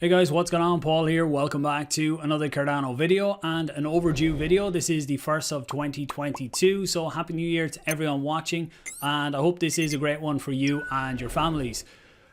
Hey guys, what's going on? Paul here. Welcome back to another Cardano video and an overdue video. This is the first of 2022, so happy new year to everyone watching, and I hope this is a great one for you and your families.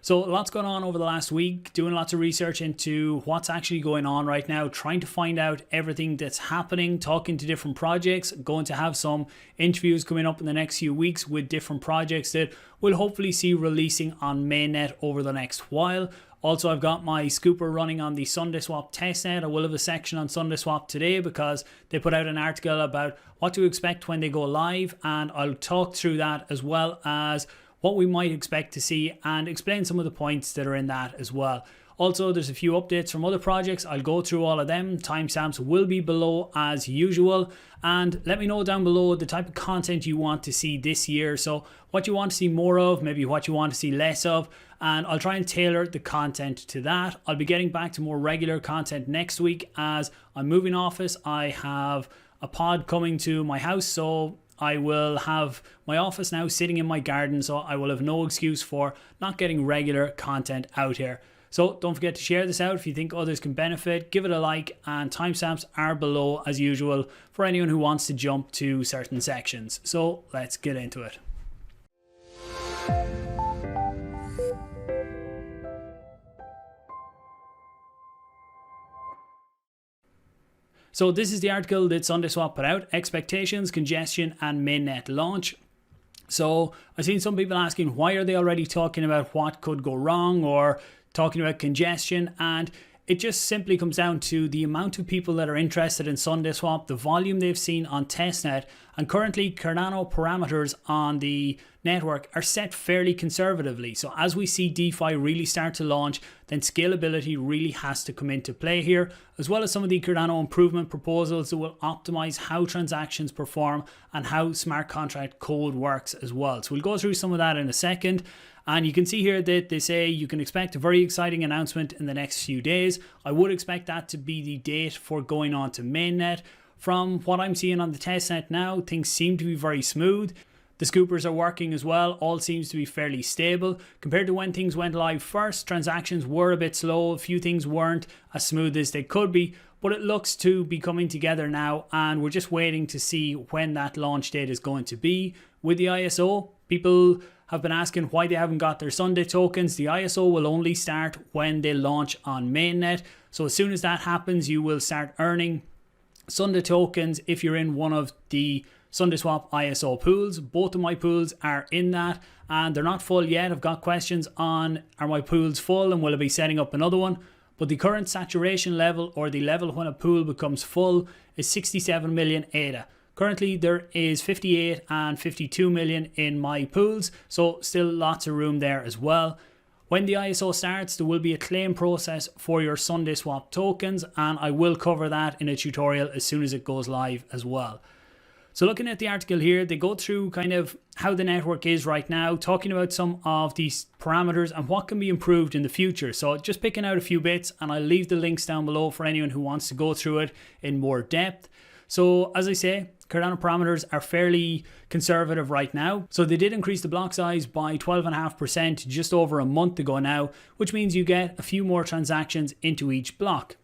So lots going on over the last week, doing lots of research into what's actually going on right now, trying to find out everything that's happening, talking to different projects, going to have some interviews coming up in the next few weeks with different projects that we'll hopefully see releasing on mainnet over the next while. Also, I've got my scooper running on the SundaeSwap testnet. I will have a section on SundaeSwap today because they put out an article about what to expect when they go live, and I'll talk through that as well as what we might expect to see and explain some of the points that are in that as well. Also, there's a few updates from other projects. I'll go through all of them. Timestamps will be below as usual. And let me know down below the type of content you want to see this year. So what you want to see more of, maybe what you want to see less of. And I'll try and tailor the content to that. I'll be getting back to more regular content next week as I'm moving office. I have a pod coming to my house, so I will have my office now sitting in my garden, so I will have no excuse for not getting regular content out here. So don't forget to share this out if you think others can benefit. Give it a like, and timestamps are below as usual for anyone who wants to jump to certain sections. So let's get into it. So this is the article that SundaeSwap put out: expectations, congestion, and mainnet launch. So I've seen some people asking, why are they already talking about what could go wrong or talking about congestion? And it just simply comes down to the amount of people that are interested in SundaeSwap, the volume they've seen on testnet, and currently Cardano parameters on the network are set fairly conservatively. So as we see DeFi really start to launch, then scalability really has to come into play here, as well as some of the Cardano improvement proposals that will optimize how transactions perform and how smart contract code works as well. So we'll go through some of that in a second. And you can see here that they say you can expect a very exciting announcement in the next few days. I would expect that to be the date for going on to mainnet. From what I'm seeing on the testnet now, things seem to be very smooth. The scoopers are working as well. All seems to be fairly stable. Compared to when things went live first, transactions were a bit slow. A few things weren't as smooth as they could be, but it looks to be coming together now, and we're just waiting to see when that launch date is going to be. With the ISO, people have been asking why they haven't got their Sundae tokens. The ISO will only start when they launch on mainnet. So as soon as that happens, you will start earning Sundae tokens if you're in one of the SundaeSwap ISO pools. Both of my pools are in that, and they're not full yet. I've got questions on, are my pools full and will I be setting up another one? But the current saturation level, or the level when a pool becomes full, is 67 million ADA. Currently there is 58 and 52 million in my pools, so still lots of room there as well. When the ISO starts, there will be a claim process for your SundaeSwap tokens, and I will cover that in a tutorial as soon as it goes live as well. So looking at the article here, they go through kind of how the network is right now, talking about some of these parameters and what can be improved in the future. So just picking out a few bits, and I'll leave the links down below for anyone who wants to go through it in more depth. So as I say, Cardano parameters are fairly conservative right now. So they did increase the block size by 12.5% just over a month ago now, which means you get a few more transactions into each block,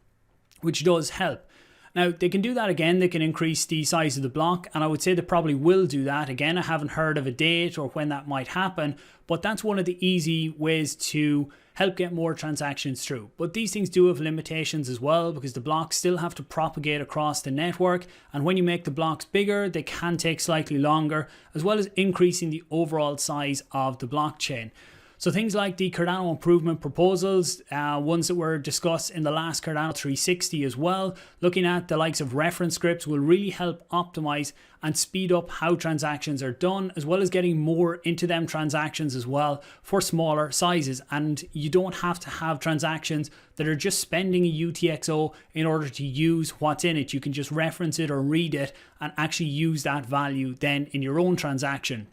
which does help. Now, they can do that again. They can increase the size of the block, and I would say they probably will do that. Again, I haven't heard of a date or when that might happen, but that's one of the easy ways to help get more transactions through. But these things do have limitations as well, because the blocks still have to propagate across the network, and when you make the blocks bigger, they can take slightly longer, as well as increasing the overall size of the blockchain. So things like the Cardano improvement proposals, ones that were discussed in the last Cardano 360 as well, looking at the likes of reference scripts, will really help optimize and speed up how transactions are done, as well as getting more into them transactions as well for smaller sizes. And you don't have to have transactions that are just spending a UTXO in order to use what's in it. You can just reference it or read it and actually use that value then in your own transaction.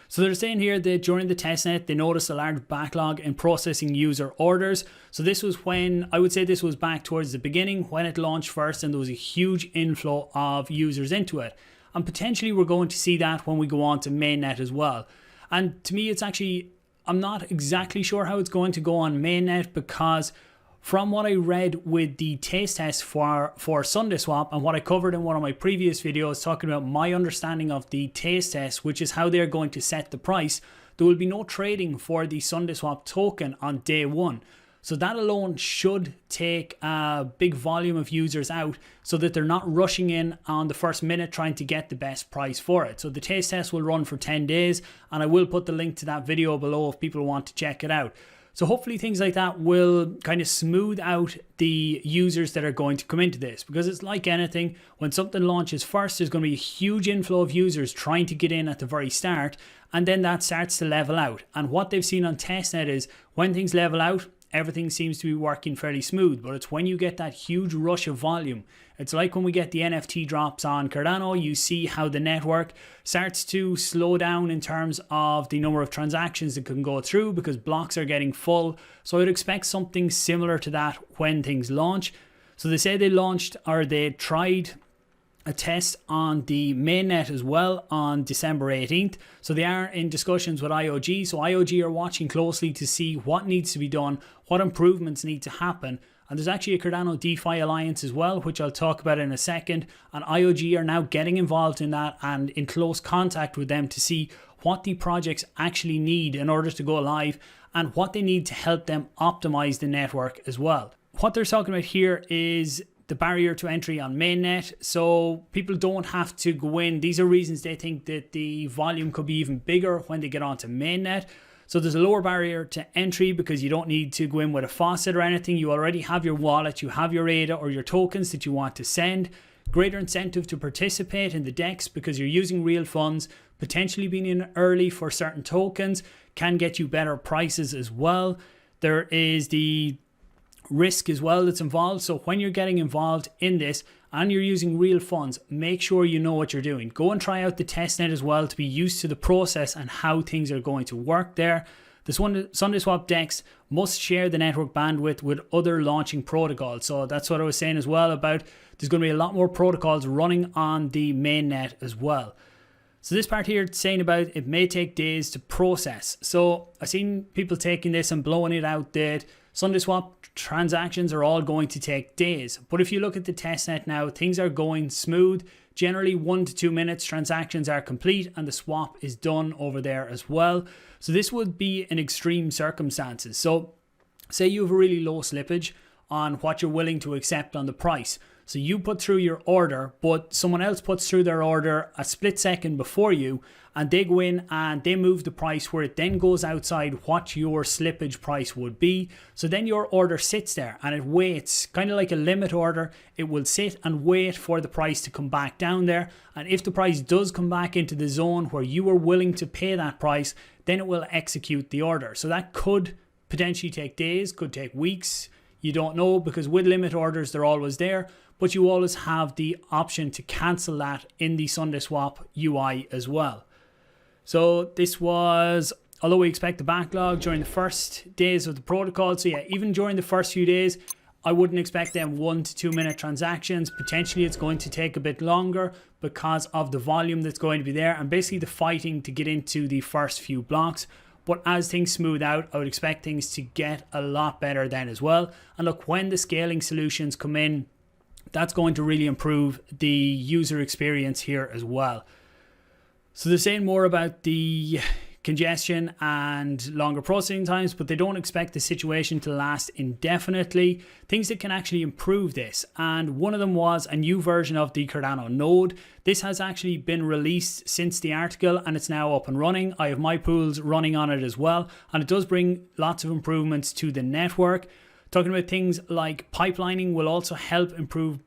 So they're saying here that during the testnet, they noticed a large backlog in processing user orders. So this was when, I would say this was back towards the beginning when it launched first, and there was a huge inflow of users into it. And potentially we're going to see that when we go on to mainnet as well. And to me, it's actually, I'm not exactly sure how it's going to go on mainnet, because From what I read with the taste test for SundaeSwap and what I covered in one of my previous videos talking about my understanding of the taste test, which is how they're going to set the price, there will be no trading for the SundaeSwap token on day one. So that alone should take a big volume of users out so that they're not rushing in on the first minute trying to get the best price for it. So the taste test will run for 10 days and I will put the link to that video below if people want to check it out. So hopefully things like that will kind of smooth out the users that are going to come into this, because it's like anything, when something launches first, there's going to be a huge inflow of users trying to get in at the very start, and then that starts to level out. And what they've seen on testnet is when things level out, everything seems to be working fairly smooth, but it's when you get that huge rush of volume. It's like when we get the NFT drops on Cardano, you see how the network starts to slow down in terms of the number of transactions that can go through because blocks are getting full. So I'd expect something similar to that when things launch. So they say they launched, or they tried a test on the mainnet as well on December 18th. So they are in discussions with IOG. So IOG are watching closely to see what needs to be done, what improvements need to happen. And there's actually a Cardano DeFi alliance as well, which I'll talk about in a second. And IOG are now getting involved in that and in close contact with them to see what the projects actually need in order to go live and what they need to help them optimize the network as well. What they're talking about here is the barrier to entry on mainnet, so people don't have to go in. These are reasons they think that the volume could be even bigger when they get onto mainnet. So there's a lower barrier to entry because you don't need to go in with a faucet or anything. You already have your wallet, you have your ADA or your tokens that you want to send. Greater incentive to participate in the DEX because you're using real funds. Potentially being in early for certain tokens can get you better prices as well. There is the risk as well that's involved. So when you're getting involved in this and you're using real funds, make sure you know what you're doing. Go and try out the testnet as well to be used to the process and how things are going to work there. This one, SundaeSwap DEX must share the network bandwidth with other launching protocols. So that's what I was saying as well about there's going to be a lot more protocols running on the mainnet as well. So this part here saying about it may take days to process. So I've seen people taking this and blowing it out that SundaeSwap transactions are all going to take days. But if you look at the testnet now, things are going smooth. Generally 1 to 2 minutes transactions are complete and the swap is done over there as well. So this would be in extreme circumstances. So say you have a really low slippage on what you're willing to accept on the price. So you put through your order, but someone else puts through their order a split second before you, and they go in and they move the price where it then goes outside what your slippage price would be. So then your order sits there and it waits, kind of like a limit order. It will sit and wait for the price to come back down there. And if the price does come back into the zone where you are willing to pay that price, then it will execute the order. So that could potentially take days, could take weeks. You don't know, because with limit orders, they're always there, but you always have the option to cancel that in the SundaeSwap UI as well. So this was, although we expect the backlog during the first days of the protocol, so yeah, even during the first few days, I wouldn't expect them 1 to 2 minute transactions. Potentially it's going to take a bit longer because of the volume that's going to be there and basically the fighting to get into the first few blocks. But as things smooth out, I would expect things to get a lot better then as well. And look, when the scaling solutions come in, that's going to really improve the user experience here as well. So they're saying more about the congestion and longer processing times, but they don't expect the situation to last indefinitely. Things that can actually improve this, and one of them was a new version of the Cardano node. This has actually been released since the article and it's now up and running. I have my pools running on it as well, and it does bring lots of improvements to the network. Talking about things like pipelining will also help improve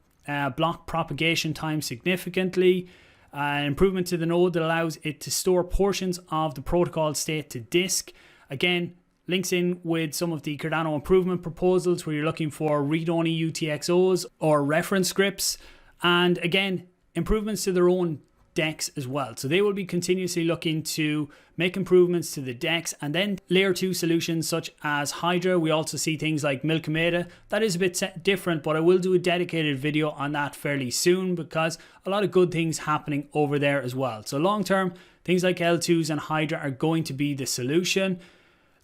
block propagation time significantly. Improvement to the node that allows it to store portions of the protocol state to disk. Again, links in with some of the Cardano improvement proposals where you're looking for read-only UTXOs or reference scripts. And again, improvements to their own DEX as well. So they will be continuously looking to make improvements to the DEX, and then layer 2 solutions such as Hydra. We also see things like Milkameda. That is a bit different, but I will do a dedicated video on that fairly soon because a lot of good things happening over there as well. So long term, things like L2s and Hydra are going to be the solution.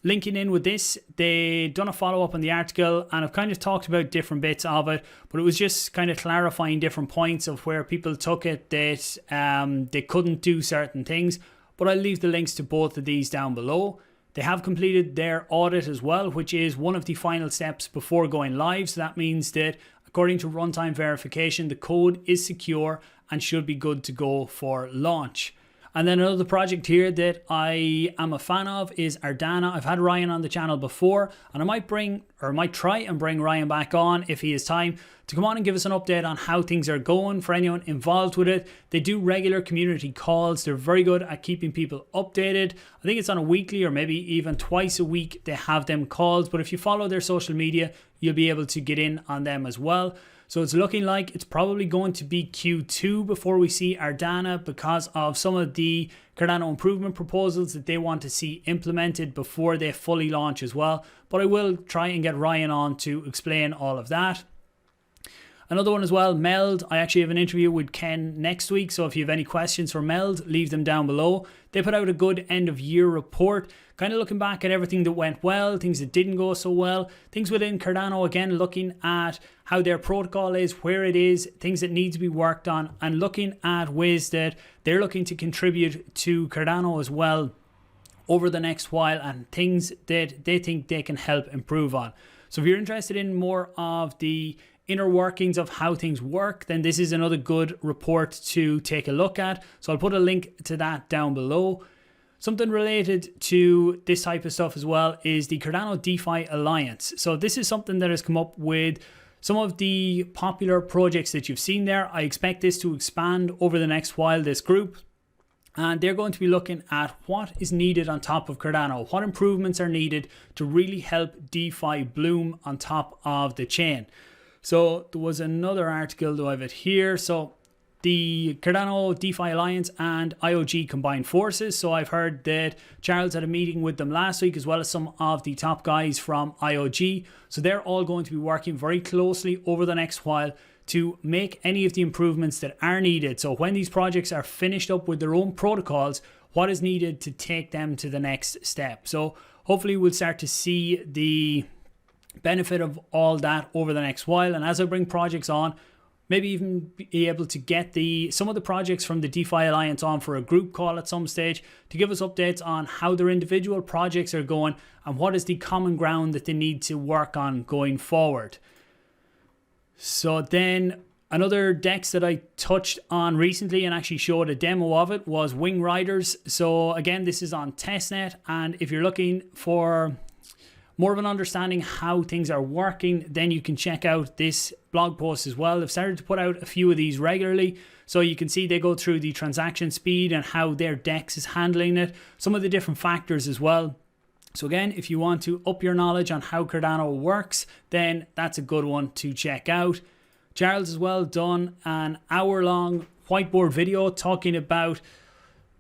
linking in with this, they done a follow-up on the article and I've kind of talked about different bits of it, but it was just kind of clarifying different points of where people took it that they couldn't do certain things. But I'll leave the links to both of these down below. They have completed their audit as well, which is one of the final steps before going live. So that means that according to runtime verification, the code is secure and should be good to go for launch. And then another project here that I am a fan of is Ardana. I've had Ryan on the channel before, and I might try and bring Ryan back on if he has time to come on and give us an update on how things are going for anyone involved with it. They do regular community calls. They're very good at keeping people updated. I think it's on a weekly or maybe even twice a week they have them calls, but if you follow their social media, you'll be able to get in on them as well. So it's looking like it's probably going to be Q2 before we see Ardana because of some of the Cardano improvement proposals that they want to see implemented before they fully launch as well. But I will try and get Ryan on to explain all of that. Another one as well, MELD. I actually have an interview with Ken next week, so if you have any questions for MELD, leave them down below. They put out a good end of year report, kind of looking back at everything that went well, things that didn't go so well, things within Cardano, again, looking at how their protocol is, where it is, things that need to be worked on, and looking at ways that they're looking to contribute to Cardano as well over the next while and things that they think they can help improve on. So if you're interested in more of the inner workings of how things work, then this is another good report to take a look at. So I'll put a link to that down below. Something related to this type of stuff as well is the Cardano DeFi Alliance. So this is something that has come up with some of the popular projects that you've seen there. I expect this to expand over the next while, this group. And they're going to be looking at what is needed on top of Cardano, what improvements are needed to really help DeFi bloom on top of the chain. So there was another article, do I have it here? So the Cardano DeFi Alliance and IOG combined forces. So I've heard that Charles had a meeting with them last week, as well as some of the top guys from IOG. So they're all going to be working very closely over the next while to make any of the improvements that are needed. So when these projects are finished up with their own protocols, what is needed to take them to the next step. So hopefully we'll start to see the benefit of all that over the next while, and as I bring projects on, maybe even be able to get some of the projects from the DeFi Alliance on for a group call at some stage to give us updates on how their individual projects are going and what is the common ground that they need to work on going forward. So then another DEX that I touched on recently and actually showed a demo of it was Wingriders. So again, this is on testnet, and if you're looking for more of an understanding how things are working, then you can check out this blog post as well. They've started to put out a few of these regularly, so you can see they go through the transaction speed and how their DEX is handling it, some of the different factors as well. So again, if you want to up your knowledge on how Cardano works, then that's a good one to check out. Charles as well done an hour-long whiteboard video talking about,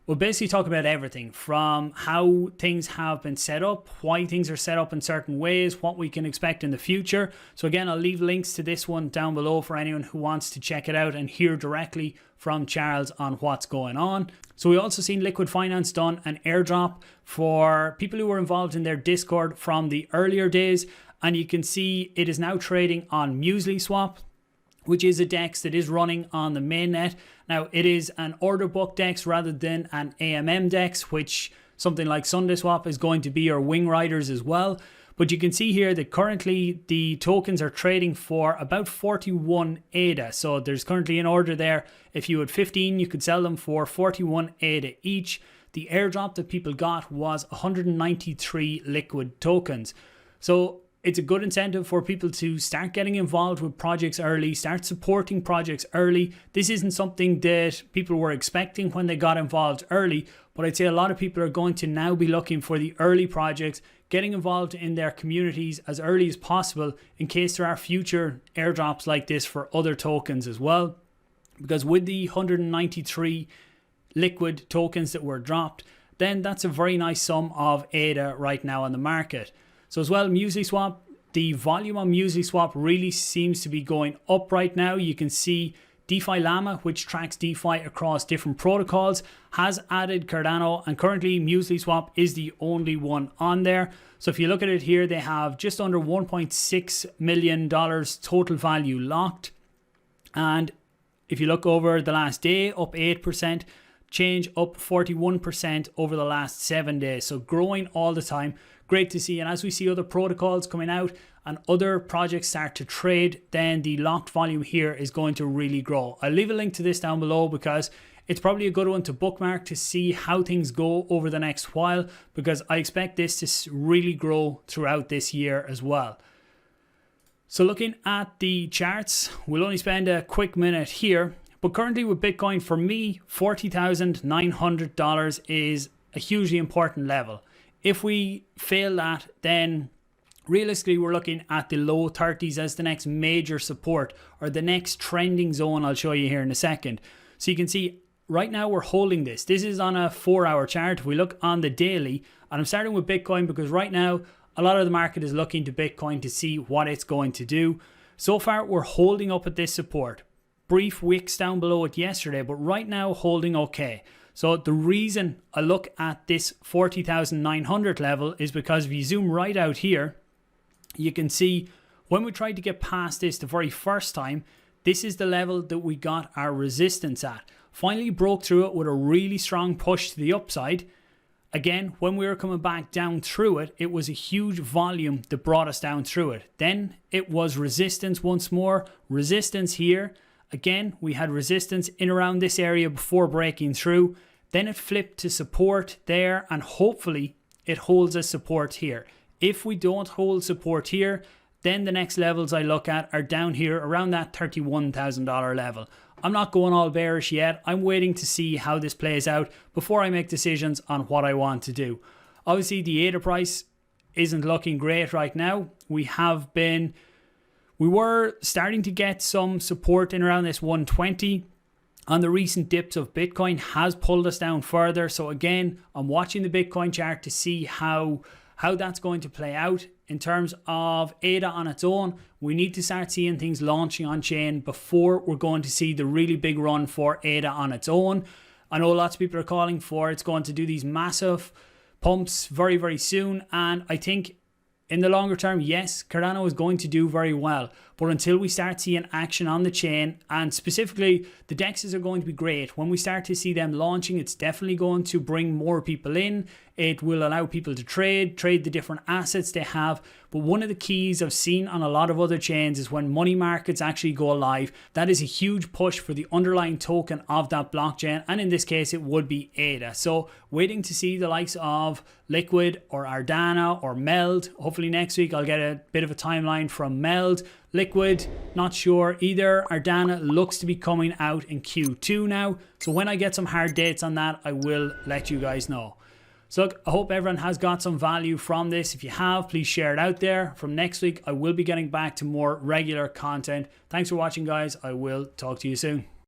we'll basically talk about everything from how things have been set up, why things are set up in certain ways, what we can expect in the future. So again, I'll leave links to this one down below for anyone who wants to check it out and hear directly from Charles on what's going on. So we also seen Liquid Finance done an airdrop for people who were involved in their Discord from the earlier days. And you can see it is now trading on Muesliswap, which is a DEX that is running on the mainnet. Now, it is an order book DEX rather than an AMM DEX, which something like SundaeSwap is going to be, or Wingriders as well. But you can see here that currently the tokens are trading for about 41 ADA. So there's currently an order there. If you had 15, you could sell them for 41 ADA each. The airdrop that people got was 193 Liqwid tokens. So it's a good incentive for people to start getting involved with projects early, start supporting projects early. This isn't something that people were expecting when they got involved early, but I'd say a lot of people are going to now be looking for the early projects, getting involved in their communities as early as possible in case there are future airdrops like this for other tokens as well. Because with the 193 Liqwid tokens that were dropped, then that's a very nice sum of ADA right now on the market. So as well, Muesliswap, the volume on Muesliswap really seems to be going up right now. You can see DeFiLama, which tracks DeFi across different protocols, has added Cardano, and currently Muesliswap is the only one on there. So if you look at it here, they have just under $1.6 million total value locked. And if you look over the last day, up 8%, change up 41% over the last 7 days. So growing all the time. Great to see. And as we see other protocols coming out and other projects start to trade, then the locked volume here is going to really grow. I'll leave a link to this down below because it's probably a good one to bookmark to see how things go over the next while, because I expect this to really grow throughout this year as well. So looking at the charts, we'll only spend a quick minute here, but currently with Bitcoin, for me, $40,900 is a hugely important level. If we fail that, then realistically we're looking at the low 30s as the next major support, or the next trending zone I'll show you here in a second. So you can see right now we're holding this. This is on a 4-hour chart. If we look on the daily, and I'm starting with Bitcoin because right now a lot of the market is looking to Bitcoin to see what it's going to do. So far we're holding up at this support. Brief wicks down below it yesterday, but right now holding okay. So the reason I look at this 40,900 level is because if you zoom right out here, you can see when we tried to get past this the very first time, this is the level that we got our resistance at. Finally broke through it with a really strong push to the upside. Again, when we were coming back down through it, it was a huge volume that brought us down through it. Then it was resistance once more, resistance here. Again, we had resistance in around this area before breaking through. Then it flipped to support there, and hopefully it holds as support here. If we don't hold support here, then the next levels I look at are down here around that $31,000 level. I'm not going all bearish yet. I'm waiting to see how this plays out before I make decisions on what I want to do. Obviously, the ADA price isn't looking great right now. We were starting to get some support in around this 120. On the recent dips of Bitcoin has pulled us down further. So again, I'm watching the Bitcoin chart to see how that's going to play out. In terms of ADA on its own, we need to start seeing things launching on chain before we're going to see the really big run for ADA on its own. I know lots of people are calling for it's going to do these massive pumps very, very soon. And I think in the longer term, yes, Cardano is going to do very well. But until we start seeing action on the chain, and specifically the DEXs are going to be great. When we start to see them launching, it's definitely going to bring more people in. It will allow people to trade the different assets they have. But one of the keys I've seen on a lot of other chains is when money markets actually go live, that is a huge push for the underlying token of that blockchain. And in this case, it would be ADA. So waiting to see the likes of Liqwid or Ardana or MELD. Hopefully next week I'll get a bit of a timeline from MELD. Liqwid, not sure either. Ardana looks to be coming out in Q2 now. So when I get some hard dates on that, I will let you guys know. So look, I hope everyone has got some value from this. If you have, please share it out there. From next week, I will be getting back to more regular content. Thanks for watching, guys. I will talk to you soon.